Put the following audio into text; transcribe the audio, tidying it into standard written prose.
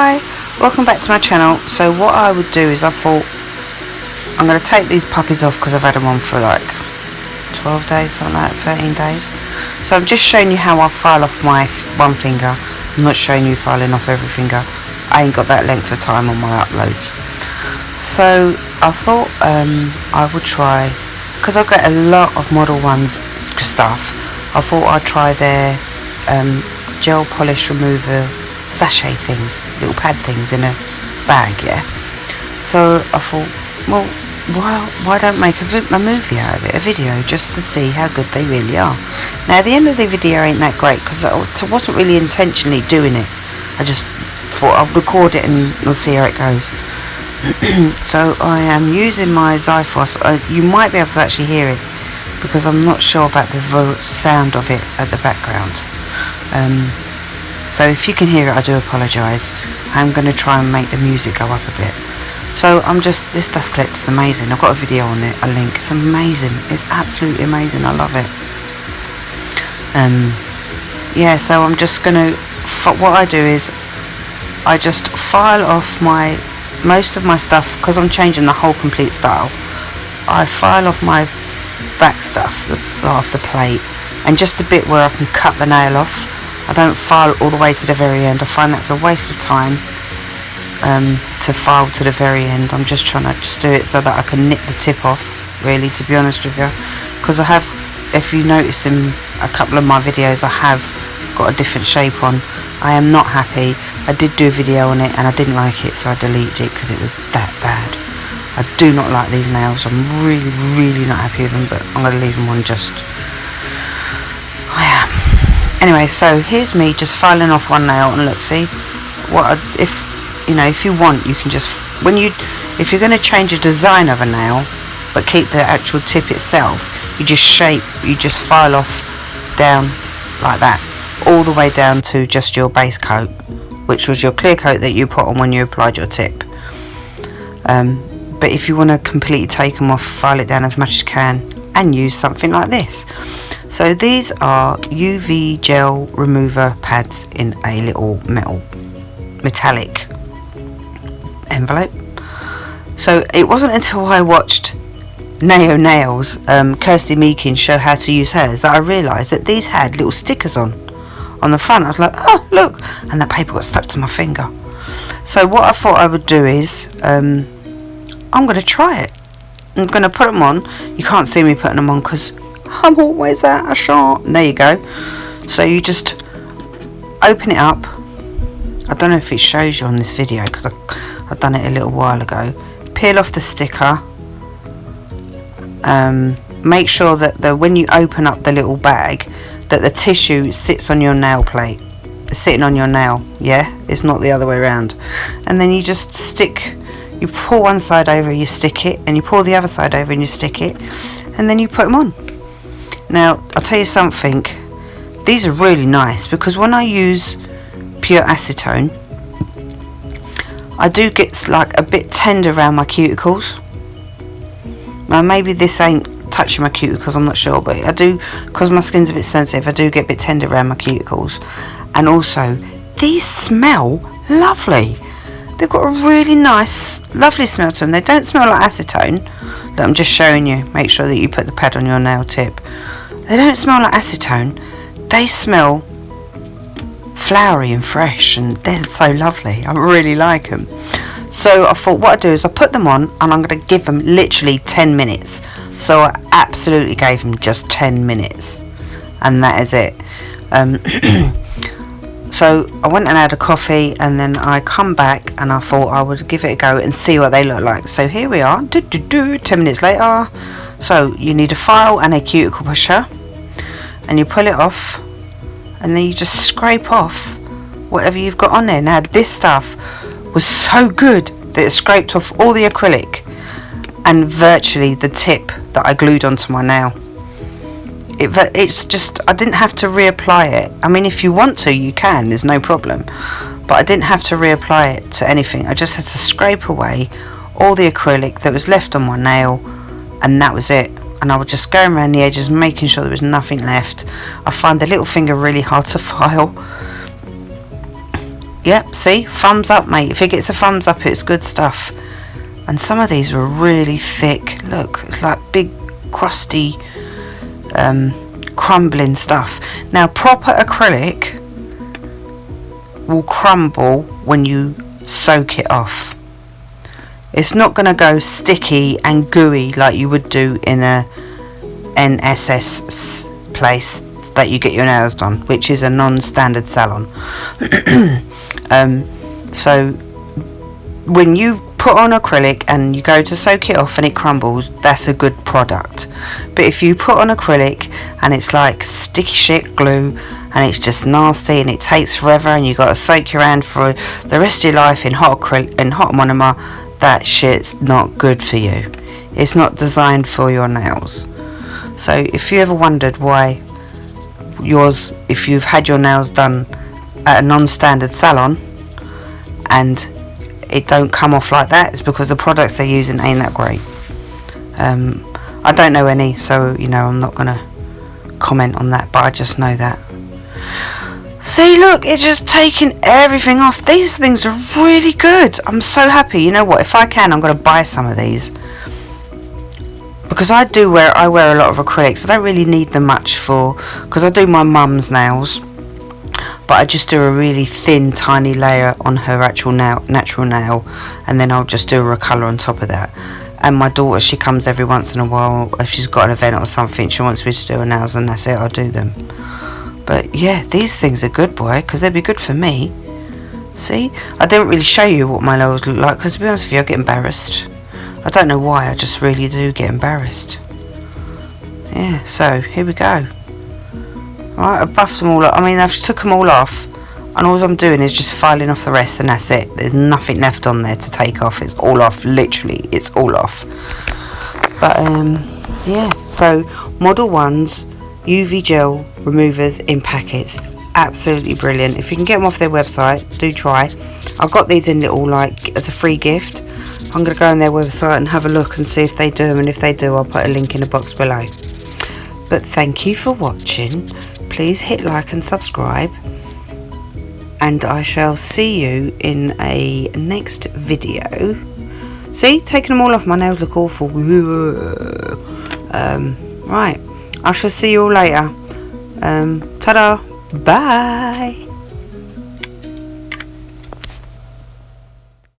Hi, welcome back to my channel. So what I would do is I thought I'm going to take these puppies off because I've had them on for like 12 days, something like that, 13 days. So I'm just showing you how I file off my one finger. I'm not showing you filing off every finger. I ain't got that length of time on my uploads. So I thought I would try, because I've got a lot of Modelones stuff, I thought I'd try their gel polish remover sachet things, little pad things in a bag, yeah. So I thought, well, why don't make a movie out of it, a video, just to see how good they really are. Now the end of the video ain't that great because I wasn't really intentionally doing it. I just thought I'll record it and we'll see how it goes. So I am using my Zyphos. You might be able to actually hear it because I'm not sure about the sound of it at the background. So if you can hear it, I do apologise. I'm going to try and make the music go up a bit. So this dust collector is amazing. I've got a video on it, a link. It's amazing. It's absolutely amazing. I love it. Yeah, so I'm just going to, what I do is I just file off most of my stuff, because I'm changing the whole complete style. I file off my back stuff, off the plate, and just a bit where I can cut the nail off. I don't file all the way to the very end. I find that's a waste of time to file to the very end. I'm just trying to do it so that I can nip the tip off, really, to be honest with you, because I have, if you noticed in a couple of my videos, I have got a different shape on. I am not happy. I did do a video on it and I didn't like it, so I deleted it because it was that bad. I do not like these nails. I'm really not happy with them, but I'm going to leave them on just. I am. Anyway, so here's me just filing off one nail, and look, see, if you want, you can just, if you're going to change the design of a nail but keep the actual tip itself, you just file off down like that, all the way down to just your base coat, which was your clear coat that you put on when you applied your tip. But if you want to completely take them off, file it down as much as you can and use something like this. So these are UV gel remover pads in a little metallic envelope. So it wasn't until I watched Nao Nails, Kirsty Meakin, show how to use hers, that I realised that these had little stickers on the front. I was like, oh look, and the paper got stuck to my finger. So what I thought I would do is I'm going to try it. I'm going to put them on. You can't see me putting them on because I'm always at a shot. And there you go. So you just open it up. I don't know if it shows you on this video because I've done it a little while ago. Peel off the sticker. Make sure that when you open up the little bag, that the tissue sits on your nail plate. It's sitting on your nail, yeah? It's not the other way around. And then you just you pull one side over, you stick it, and you pull the other side over and you stick it, and then you put them on. Now, I'll tell you something. These are really nice because when I use pure acetone, I do get like a bit tender around my cuticles. Now maybe this ain't touching my cuticles, I'm not sure, but I do, because my skin's a bit sensitive, I do get a bit tender around my cuticles. And also, these smell lovely. They've got a really nice, lovely smell to them. They don't smell like acetone. Look, I'm just showing you. Make sure that you put the pad on your nail tip. They don't smell like acetone. They smell flowery and fresh, and they're so lovely. I really like them. So I thought what I'd do is I put them on and I'm going to give them literally 10 minutes. So I absolutely gave them just 10 minutes. And that is it. So I went and had a coffee, and then I come back and I thought I would give it a go and see what they look like. So here we are, 10 minutes later. So you need a file and a cuticle pusher, and you pull it off, and then you just scrape off whatever you've got on there. Now this stuff was so good that it scraped off all the acrylic and virtually the tip that I glued onto my nail. It's just, I didn't have to reapply it. I mean, if you want to, you can, there's no problem, but I didn't have to reapply it to anything. I just had to scrape away all the acrylic that was left on my nail, and that was it. And I would just go around the edges, making sure there was nothing left. I find the little finger really hard to file. Yep, see, thumbs up, mate. If it gets a thumbs up, it's good stuff. And some of these were really thick. Look, it's like big, crusty, crumbling stuff. Now, proper acrylic will crumble when you soak it off. It's not going to go sticky and gooey like you would do in a NSS place that you get your nails done, which is a non-standard salon. So when you put on acrylic and you go to soak it off and it crumbles, that's a good product. But if you put on acrylic and it's like sticky shit glue and it's just nasty and it takes forever and you got to soak your hand for the rest of your life in hot acrylic and hot monomer, that shit's not good for you. It's not designed for your nails. So if you ever wondered why yours, if you've had your nails done at a non-standard salon and it don't come off like that, it's because the products they're using ain't that great. I don't know any, so you know I'm not gonna comment on that, but I just know that. See, look, it's just taking everything off. These things are really good. I'm so happy. You know what, if I can, I'm gonna buy some of these, because I wear a lot of acrylics. I don't really need them much because I do my mum's nails, but I just do a really thin, tiny layer on her actual natural nail, and then I'll just do a colour on top of that. And my daughter, she comes every once in a while if she's got an event or something, she wants me to do her nails, and that's it, I'll do them. But yeah, these things are good, boy, because they'd be good for me. See, I didn't really show you what my nails look like, because to be honest with you, I get embarrassed. I don't know why, I just really do get embarrassed. Yeah, so here we go. Right, I've buffed them all up. I mean, I've took them all off, and all I'm doing is just filing off the rest, and that's it. There's nothing left on there to take off. It's all off, literally, it's all off. But yeah, so Modelones UV gel removers in packets, absolutely brilliant. If you can get them off their website, do try. I've got these in little, like, as a free gift. I'm going to go on their website and have a look and see if they do them, and if they do, I'll put a link in the box below. But thank you for watching. Please hit like and subscribe, and I shall see you in a next video. See, taking them all off, my nails look awful. Right, I shall see you all later. Ta-da, bye.